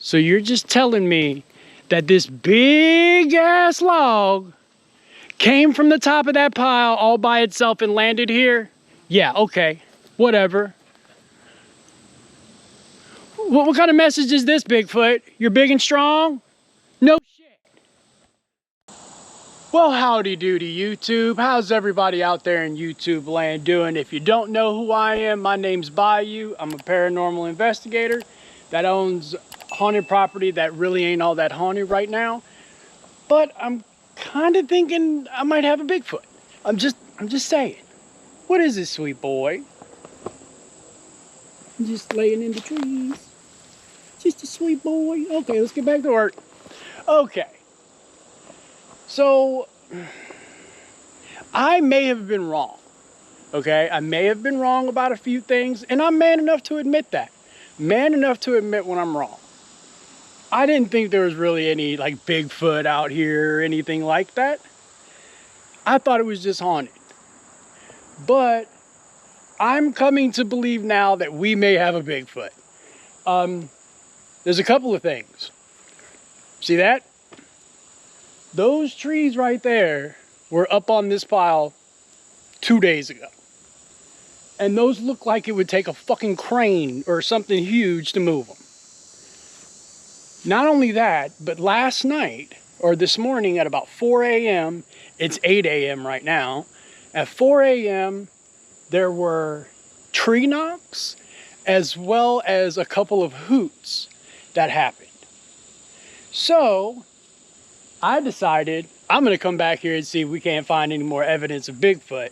So you're just telling me that this big ass log came from the top of that pile all by itself and landed here? Yeah, okay, whatever. What kind of message is this, Bigfoot? You're big and strong? No shit. Well, howdy doody YouTube. How's everybody out there in YouTube land doing? If you don't know who I am, my name's Bayou. I'm a paranormal investigator that owns haunted property that really ain't all that haunted right now. But I'm kind of thinking I might have a Bigfoot. I'm just saying. What is this, sweet boy? I'm just laying in the trees. Just a sweet boy. Okay, let's get back to work. Okay. So, I may have been wrong. Okay, I may have been wrong about a few things, and I'm man enough to admit that. Man enough to admit when I'm wrong. I didn't think there was really any like Bigfoot out here or anything like that. I thought it was just haunted. But I'm coming to believe now that we may have a Bigfoot. There's a couple of things. See that? Those trees right there were up on this pile 2 days ago. And those look like it would take a fucking crane or something huge to move them. Not only that, but last night, or this morning at about 4 a.m., it's 8 a.m. right now. At 4 a.m., there were tree knocks as well as a couple of hoots that happened. So I decided I'm going to come back here and see if we can't find any more evidence of Bigfoot.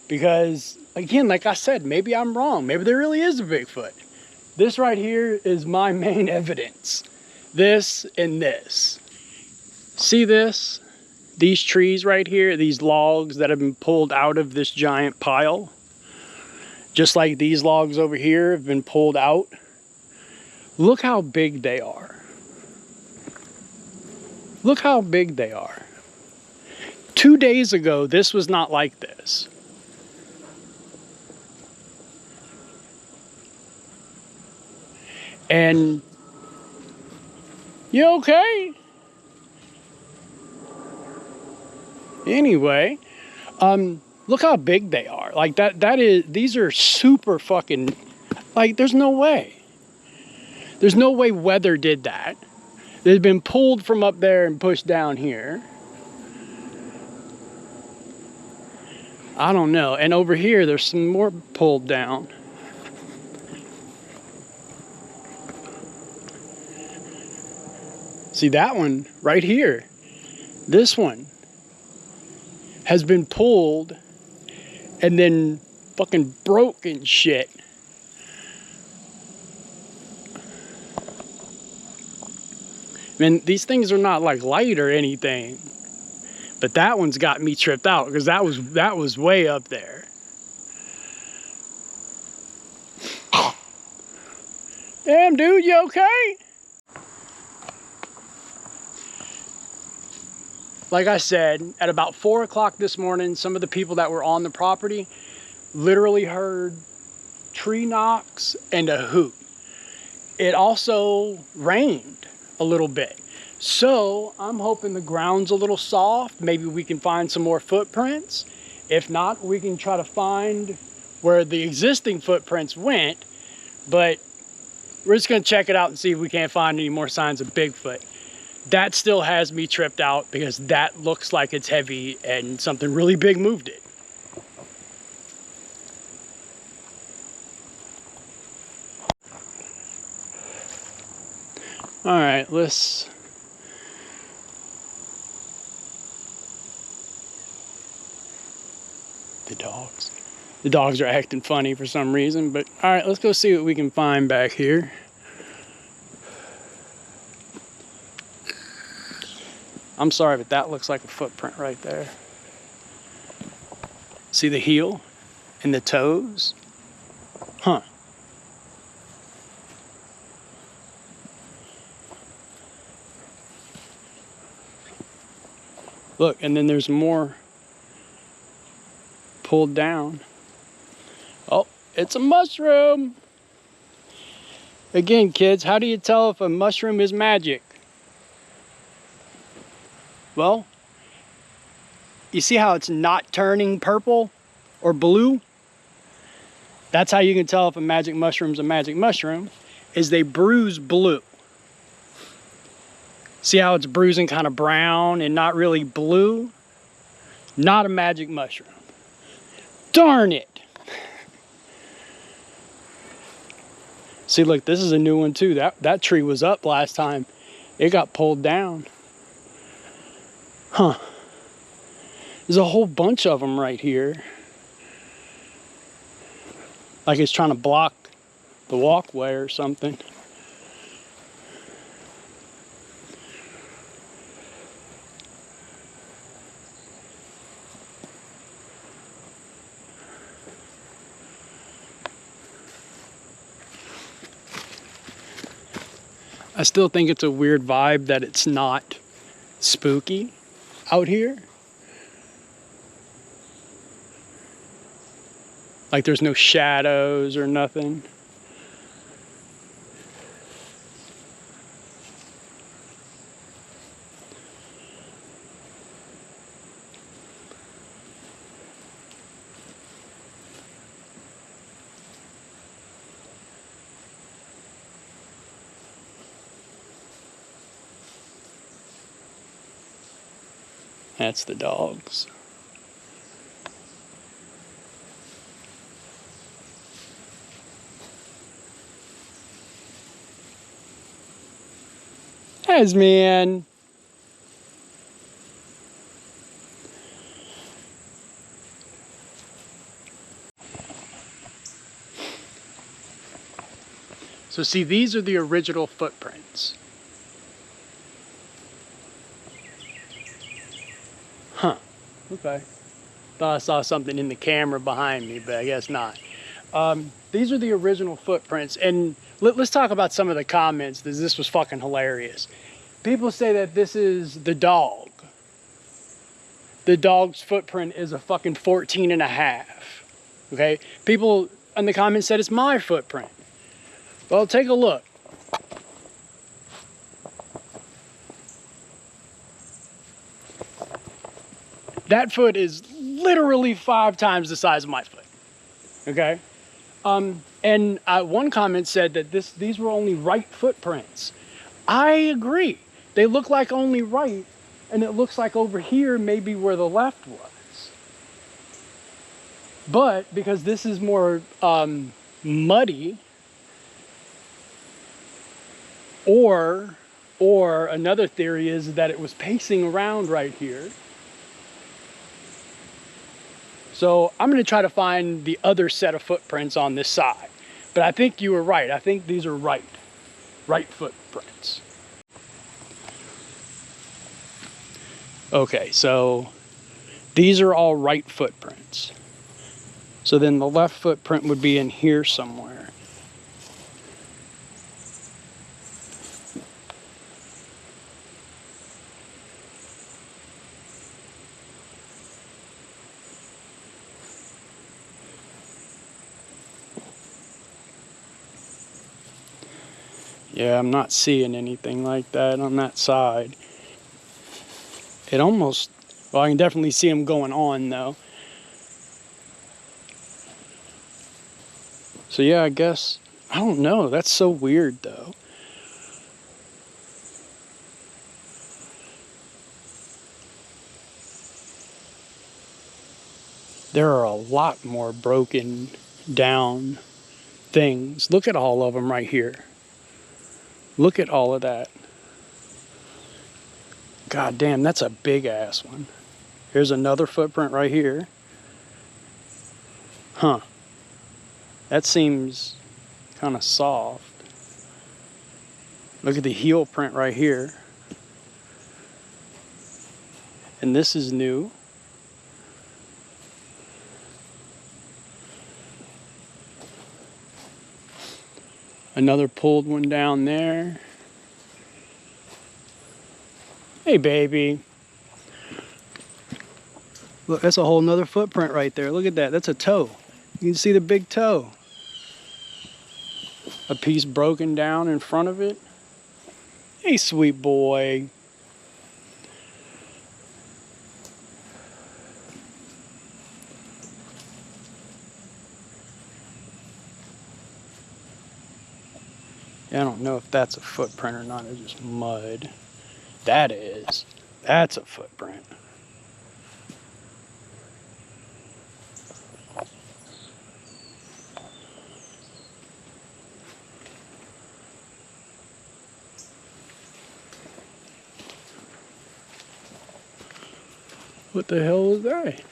Because, again, like I said, maybe I'm wrong. Maybe there really is a Bigfoot. This right here is my main evidence. This and this. See this? These trees right here, these logs that have been pulled out of this giant pile. Just like these logs over here have been pulled out. Look how big they are. Look how big they are. 2 days ago, this was not like this. And you okay? Anyway, look how big they are. Like these are super fucking, like there's no way. There's no way weather did that. They've been pulled from up there and pushed down here. I don't know. And over here, there's some more pulled down. See that one right here? This one has been pulled and then fucking broke and shit. I mean, these things are not like light or anything, but that one's got me tripped out because that was way up there. Damn, dude, you okay? Like I said, at about 4 o'clock this morning, some of the people that were on the property literally heard tree knocks and a hoot. It also rained a little bit. So I'm hoping the ground's a little soft. Maybe we can find some more footprints. If not, we can try to find where the existing footprints went. But we're just gonna check it out and see if we can't find any more signs of Bigfoot. That still has me tripped out because that looks like it's heavy and something really big moved it. All right, let's... The dogs are acting funny for some reason, but all right, let's go see what we can find back here. I'm sorry, but that looks like a footprint right there. See the heel and the toes? Huh. Look, and then there's more pulled down. Oh, it's a mushroom. Again, kids, how do you tell if a mushroom is magic? Well, you see how it's not turning purple or blue? That's how you can tell if a magic mushroom's a magic mushroom, is they bruise blue. See how it's bruising kind of brown and not really blue? Not a magic mushroom. Darn it! See, look, this is a new one too. That tree was up last time. It got pulled down. Huh. There's a whole bunch of them right here. Like it's trying to block the walkway or something. I still think it's a weird vibe that it's not spooky out here. Like there's no shadows or nothing. That's the dogs. Man. So see, these are the original footprints. Huh. Okay. Thought I saw something in the camera behind me, but I guess not. These are the original footprints, and let's talk about some of the comments, because this was fucking hilarious. People say that this is the dog. The dog's footprint is a fucking 14.5. Okay? People in the comments said it's my footprint. Well, take a look. That foot is literally 5 times the size of my foot. Okay? And one comment said that these were only right footprints. I agree. They look like only right, and it looks like over here maybe where the left was. But because this is more muddy, or another theory is that it was pacing around right here. So I'm going to try to find the other set of footprints on this side. But I think you were right. I think these are right footprints. Okay, so these are all right footprints. So then the left footprint would be in here somewhere. Yeah, I'm not seeing anything like that on that side. It almost, well, I can definitely see them going on though. So yeah, I guess, I don't know. That's so weird though. There are a lot more broken down things. Look at all of them right here. Look at all of that. God damn, that's a big ass one. Here's another footprint right here. Huh. That seems kind of soft. Look at the heel print right here. And this is new. Another pulled one down there. Hey, baby. Look, that's a whole nother footprint right there. Look at that. That's a toe. You can see the big toe. a piece broken down in front of it. Hey, sweet boy. I don't know if that's a footprint or not. It's just mud. That is. That's a footprint. What the hell is that?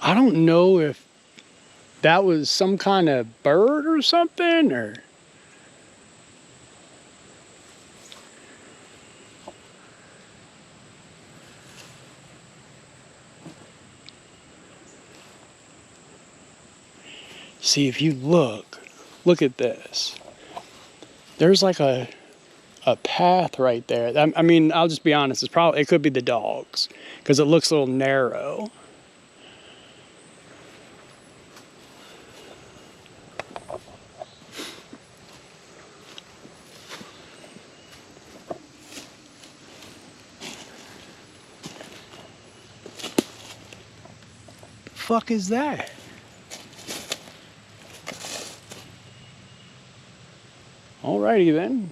I don't know if that was some kind of bird or something, or... See, if you look at this. There's like a path right there. I mean, I'll just be honest. It could be the dogs because it looks a little narrow. The fuck is that? Alrighty then.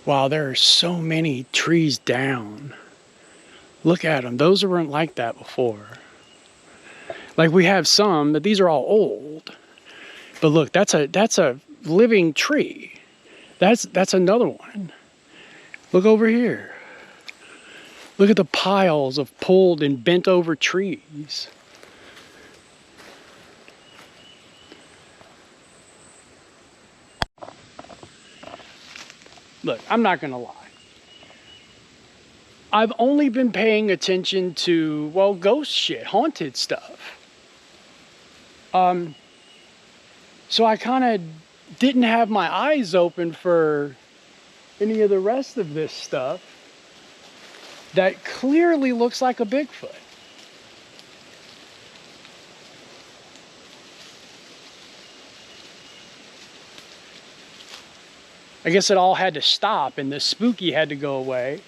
Wow, there are so many trees down. Look at them. Those weren't like that before. Like we have some, but these are all old. But look, that's a living tree. That's another one. Look over here. Look at the piles of pulled and bent over trees. Look, I'm not gonna lie. I've only been paying attention to, well, ghost shit, haunted stuff. So I kind of didn't have my eyes open for any of the rest of this stuff that clearly looks like a Bigfoot. I guess it all had to stop and the spooky had to go away.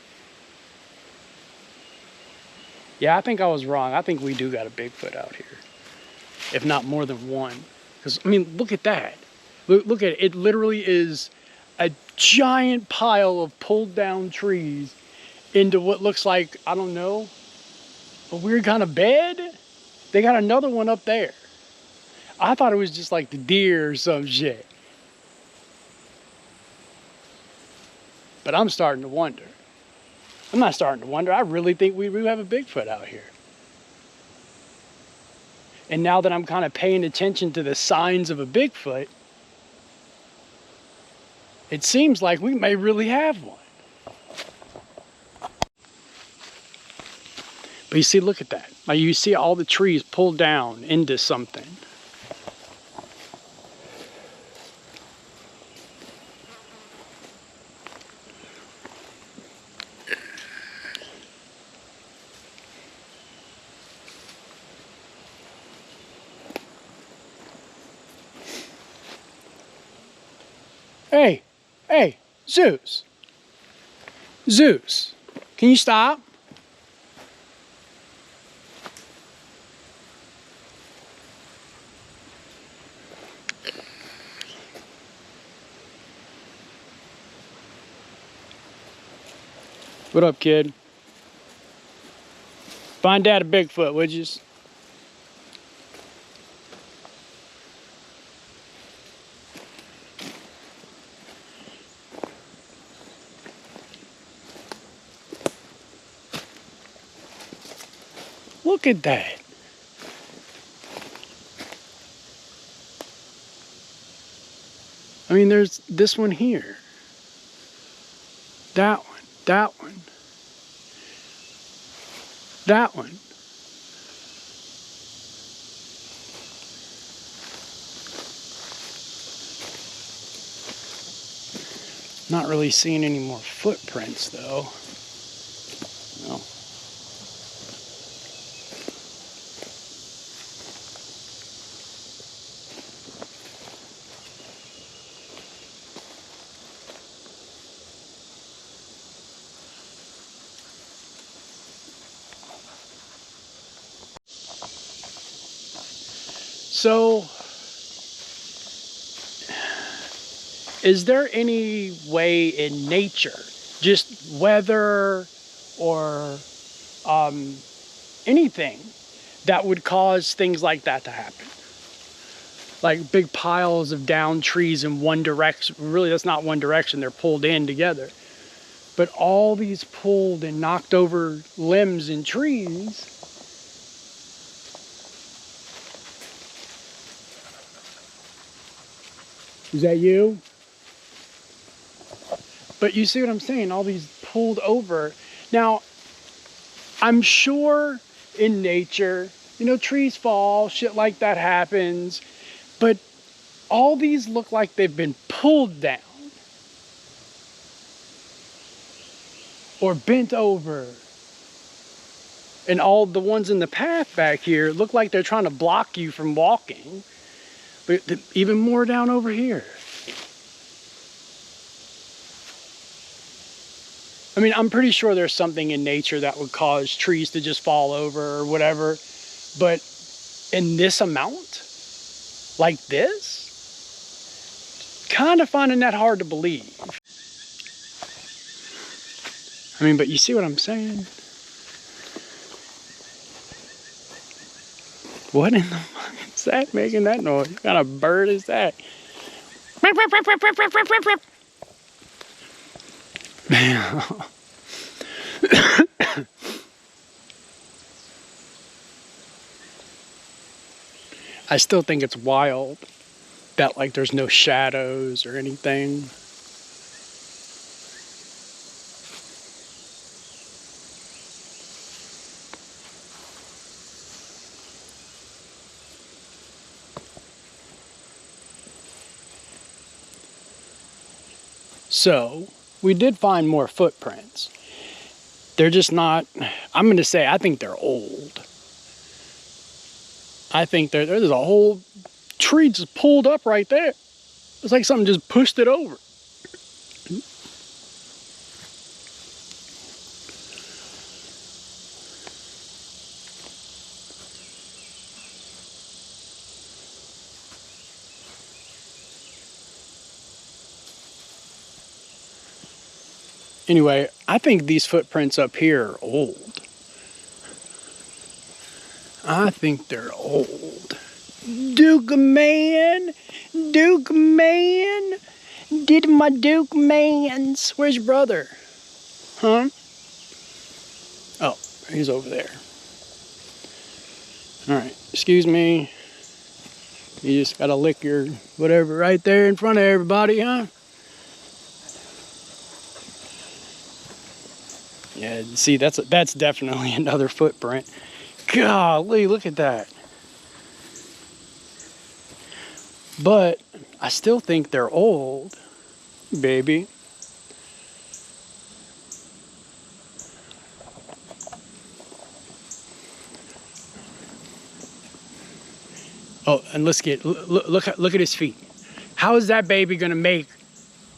Yeah, I think I was wrong. I think we do got a Bigfoot out here. If not more than one. Because, I mean, look at that. Look at it. It literally is a giant pile of pulled down trees into what looks like, I don't know, a weird kind of bed. They got another one up there. I thought it was just like the deer or some shit. But I'm starting to wonder. I'm not starting to wonder. I really think we have a Bigfoot out here. And now that I'm kind of paying attention to the signs of a Bigfoot, it seems like we may really have one. But you see, look at that. Like you see all the trees pulled down into something. Hey, Zeus. Zeus, can you stop? What up, kid? Find Dad a Bigfoot, would you? Look at that. I mean, there's this one here. That one. that one. Not really seeing any more footprints though. No. So, is there any way in nature, just weather or anything, that would cause things like that to happen? Like big piles of downed trees in one direction. Really, that's not one direction. They're pulled in together. But all these pulled and knocked over limbs and trees. Is that you? But you see what I'm saying? All these pulled over. Now, I'm sure in nature, you know, trees fall, shit like that happens. But all these look like they've been pulled down. Or bent over. And all the ones in the path back here look like they're trying to block you from walking. But even more down over here. I mean, I'm pretty sure there's something in nature that would cause trees to just fall over or whatever. But in this amount, like this, kind of finding that hard to believe. I mean, but you see what I'm saying? What in the fuck is that making that noise? What kind of bird is that? I still think it's wild that like there's no shadows or anything. So, we did find more footprints. They're just not, I'm going to say, I think they're old. I think there's a whole tree just pulled up right there. It's like something just pushed it over. Anyway, I think these footprints up here are old. I think they're old. Duke man, Duke man, did my Duke mans. Where's your brother? Huh? Oh, he's over there. All right, excuse me. You just gotta lick your whatever right there in front of everybody, huh? Yeah, see, that's definitely another footprint. Golly, look at that. But I still think they're old, baby. Oh, and look at his feet. How is that baby gonna make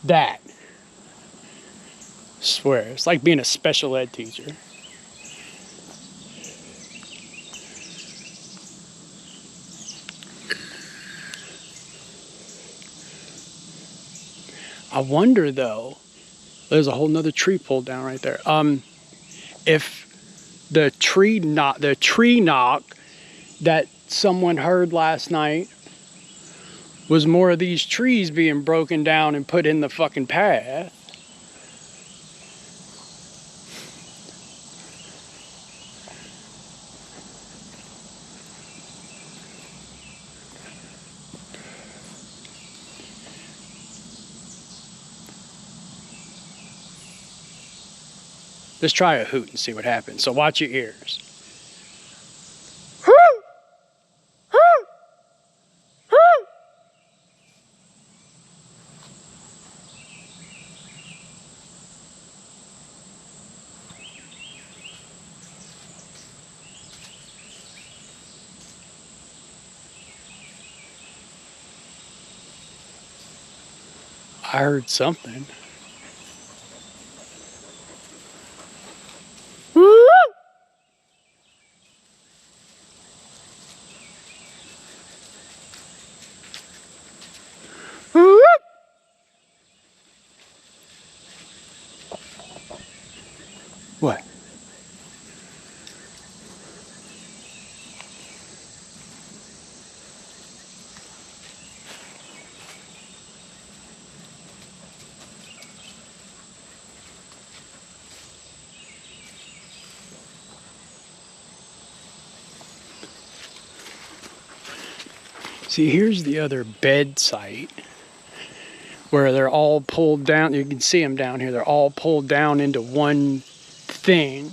that? I swear, it's like being a special ed teacher. I wonder though, there's a whole nother tree pulled down right there. If the tree knock that someone heard last night was more of these trees being broken down and put in the fucking path. Let's try a hoot and see what happens. So watch your ears. I heard something. Woo! Woo! What? See, here's the other bed site where they're all pulled down. You can see them down here. They're all pulled down into one thing.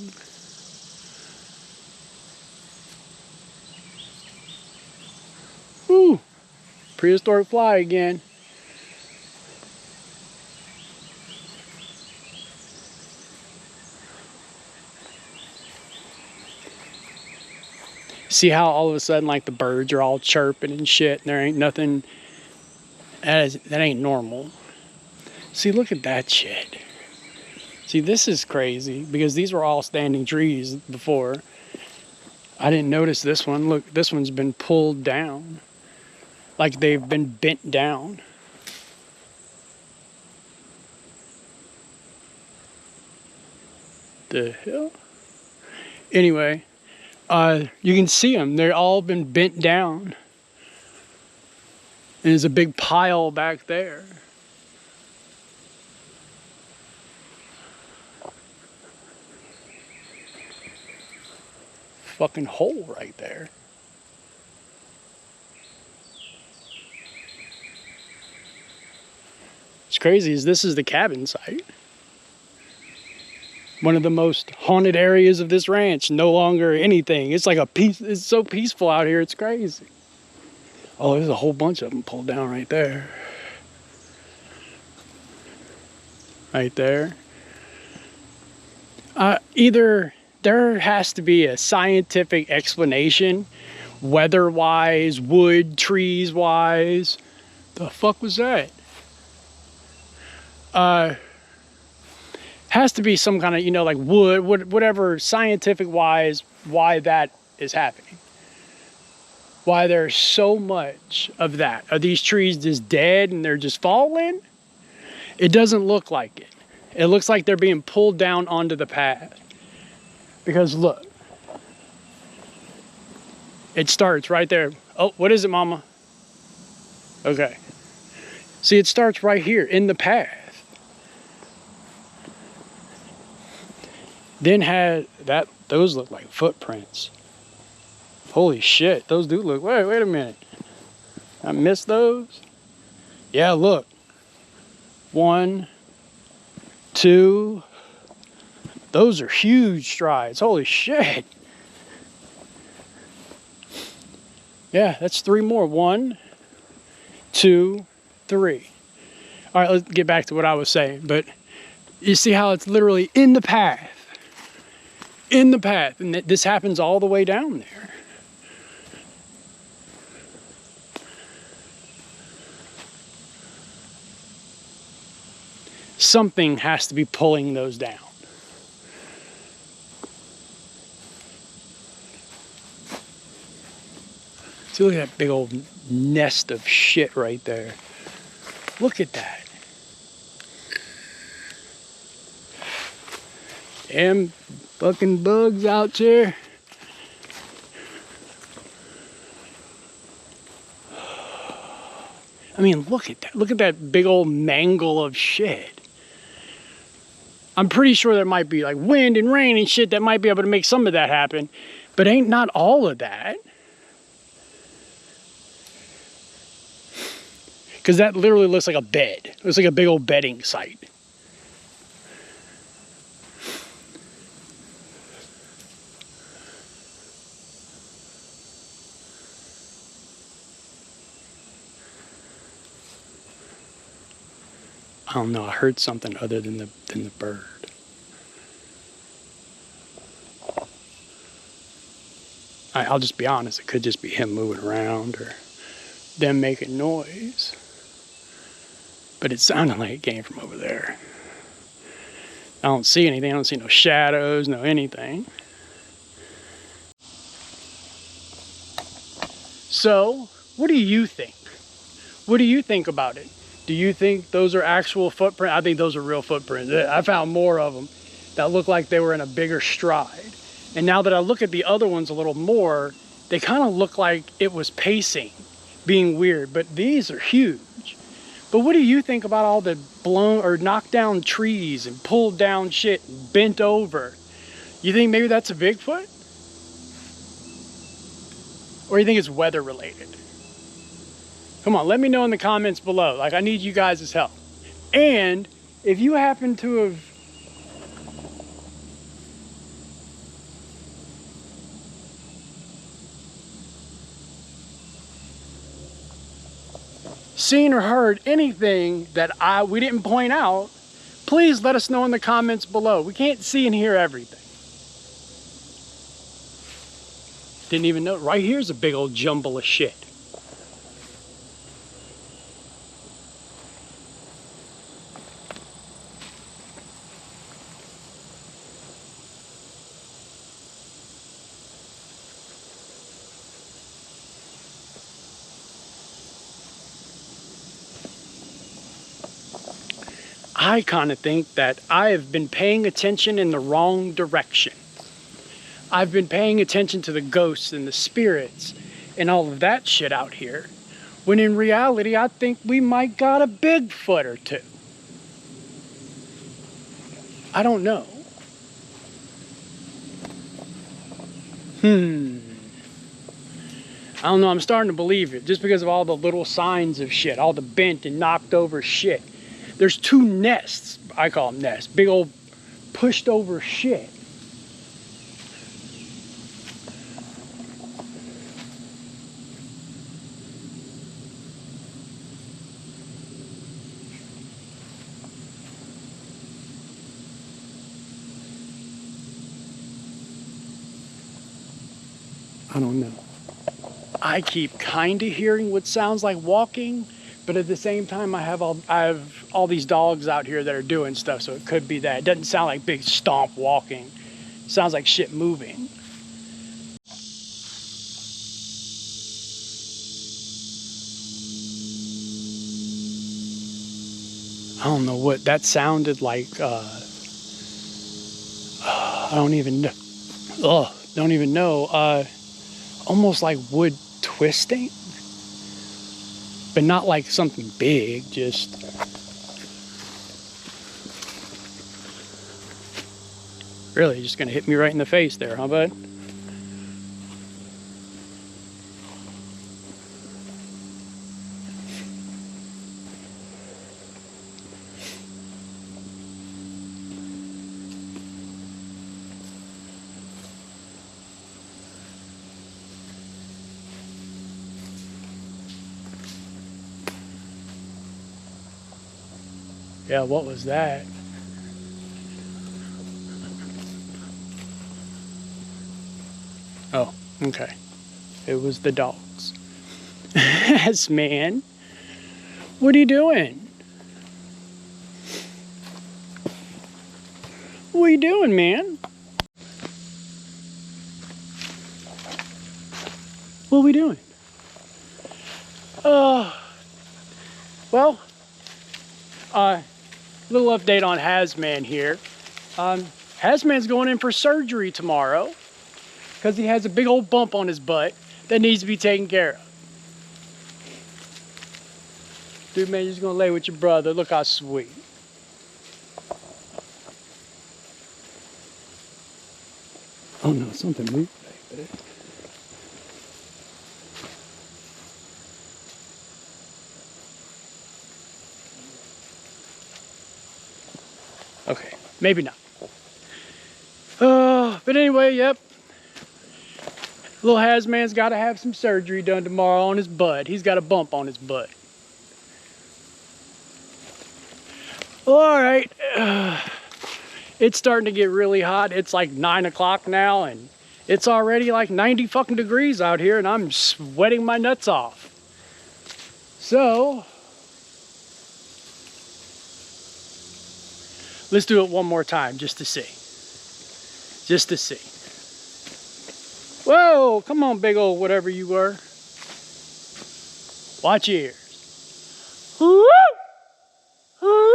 Woo! Prehistoric fly again. See how all of a sudden, like, the birds are all chirping and shit, and there ain't nothing. That ain't normal. See, look at that shit. See, this is crazy because these were all standing trees before. I didn't notice this one. Look, this one's been pulled down. Like they've been bent down. The hell? Anyway, you can see them. They're all been bent down. And there's a big pile back there. Fucking hole right there. What's crazy is this is the cabin site. One of the most haunted areas of this ranch. No longer anything. It's like a peace. It's so peaceful out here. It's crazy. Oh, there's a whole bunch of them pulled down right there. Right there. Either there has to be a scientific explanation, weather-wise, wood, trees-wise. The fuck was that? Has to be some kind of, you know, like wood, whatever, scientific-wise, why that is happening. Why there's so much of that. Are these trees just dead and they're just falling? It doesn't look like it. It looks like they're being pulled down onto the path. Because look. It starts right there. Oh, what is it, Mama? Okay. See, it starts right here in the path. Then those look like footprints. Holy shit, those do look, wait a minute. I missed those? Yeah, look. 1, 2. Those are huge strides, holy shit. Yeah, that's 3 more. 1, 2, 3. All right, let's get back to what I was saying. But you see how it's literally in the path. In the path. And this happens all the way down there. Something has to be pulling those down. See, look at that big old nest of shit right there. Look at that. Damn fucking bugs out there. I mean, look at that. Look at that big old mangle of shit. I'm pretty sure there might be like wind and rain and shit that might be able to make some of that happen. But ain't not all of that. Because that literally looks like a bed. It looks like a big old bedding site. I don't know. I heard something other than the bird. I'll just be honest. It could just be him moving around or them making noise. But it sounded like it came from over there. I don't see anything. I don't see no shadows, no anything. So, what do you think? What do you think about it? Do you think those are actual footprints? I think those are real footprints. I found more of them that look like they were in a bigger stride. And now that I look at the other ones a little more, they kind of look like it was pacing, being weird. But these are huge. But what do you think about all the blown or knocked down trees and pulled down shit and bent over? You think maybe that's a Bigfoot? Or you think it's weather related? Come on, let me know in the comments below. Like, I need you guys' help. And if you happen to have seen or heard anything that we didn't point out, please let us know in the comments below. We can't see and hear everything. Didn't even know. Right here's a big old jumble of shit. I kind of think that I have been paying attention in the wrong direction. I've been paying attention to the ghosts and the spirits and all of that shit out here, when in reality, I think we might got a Bigfoot or two. I don't know. I don't know, I'm starting to believe it, just because of all the little signs of shit, all the bent and knocked over shit. There's two nests, I call them nests, big old pushed over shit. I don't know. I keep kind of hearing what sounds like walking, but at the same time, I have all these dogs out here that are doing stuff, so it could be that. It doesn't sound like big stomp walking. It sounds like shit moving. I don't know what that sounded like. I don't even know. Don't even know. Almost like wood twisting. But not like something big, just really just gonna hit me right in the face there, huh, bud? Yeah, what was that? Oh, okay. It was the dogs. Yes, man. What are you doing? What are you doing, man? What are we doing? Well, little update on Hazman here. Hazman's going in for surgery tomorrow because he has a big old bump on his butt that needs to be taken care of. Dude, man, you're just gonna lay with your brother. Look how sweet. Oh no, something moved back there. Okay, maybe not. But anyway, yep. Little Hazman's got to have some surgery done tomorrow on his butt. He's got a bump on his butt. All right. It's starting to get really hot. It's like 9 o'clock now, and it's already like 90 fucking degrees out here, and I'm sweating my nuts off. So, Let's do it one more time just to see. Just to see. Whoa, come on, big old whatever you were. Watch your ears. Woo! Woo!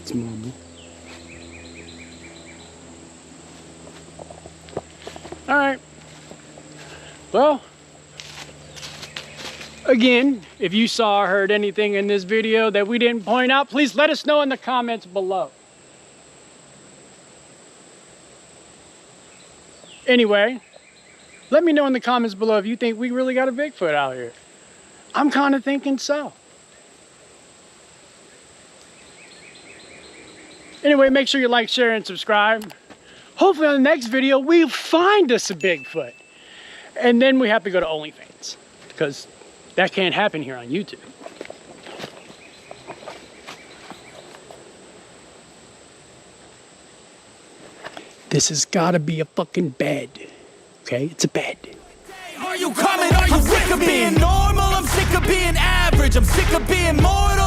It's normal. All right. Well, again, if you saw or heard anything in this video that we didn't point out, please let us know in the comments below. Anyway, let me know in the comments below if you think we really got a Bigfoot out here. I'm kind of thinking so. Anyway, make sure you like, share, and subscribe. Hopefully on the next video, we find us a Bigfoot. And then we have to go to OnlyFans, because that can't happen here on YouTube. This has got to be a fucking bed. Okay, it's a bed. Are you coming? Are you sick of being normal? I'm sick of being average. I'm sick of being mortal.